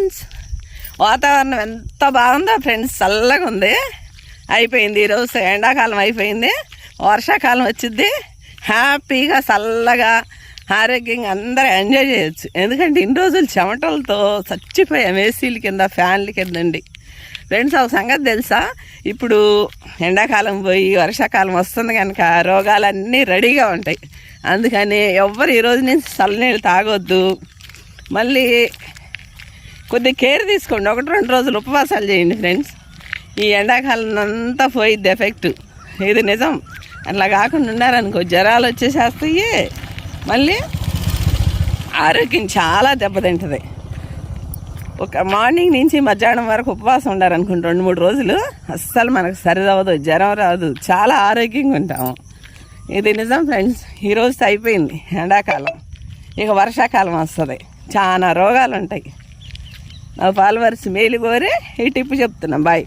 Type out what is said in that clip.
Friends, వాతావరణం ఎంత బాగుందో ఫ్రెండ్స్, చల్లగా ఉంది. అయిపోయింది ఈరోజు, ఎండాకాలం అయిపోయింది, వర్షాకాలం వచ్చింది. హ్యాపీగా చల్లగా ఆరోగ్యంగా అందరూ ఎంజాయ్ చేయొచ్చు. ఎందుకంటే ఇన్ని రోజులు చెమటలతో చచ్చిపోయాం ఏసీల కింద, ఫ్యాన్ల కింద ఉండి. ఫ్రెండ్స్, ఒక సంగతి తెలుసా, ఇప్పుడు ఎండాకాలం పోయి వర్షాకాలం వస్తుంది కనుక రోగాలన్నీ రెడీగా ఉంటాయి. అందుకని ఎవ్వరు ఈరోజు నుంచి చల్లనీళ్ళు తాగొద్దు. మళ్ళీ కొద్దిగా కేర్ తీసుకోండి, 1-2 రోజులు ఉపవాసాలు చేయండి ఫ్రెండ్స్. ఈ ఎండాకాలం అంతా పోయిద్ది ఎఫెక్ట్, ఇది నిజం. అట్లా కాకుండా ఉన్నారనుకో జ్వరాలు వచ్చేసేస్తాయి, మళ్ళీ ఆరోగ్యం చాలా దెబ్బతింటుంది. ఒక మార్నింగ్ నుంచి మధ్యాహ్నం వరకు ఉపవాసం ఉండారనుకుంటే 2-3 రోజులు అస్సలు మనకు సరిదవ్వదు, జ్వరం రాదు, చాలా ఆరోగ్యంగా ఉంటాము. ఇది నిజం ఫ్రెండ్స్. ఈరోజు అయిపోయింది ఎండాకాలం, ఇక వర్షాకాలం వస్తుంది, చాలా రోగాలు ఉంటాయి. నా ఫాలోవర్స్ మేలు కోరి ఈ టిప్పు చెప్తున్నాం. బాయ్.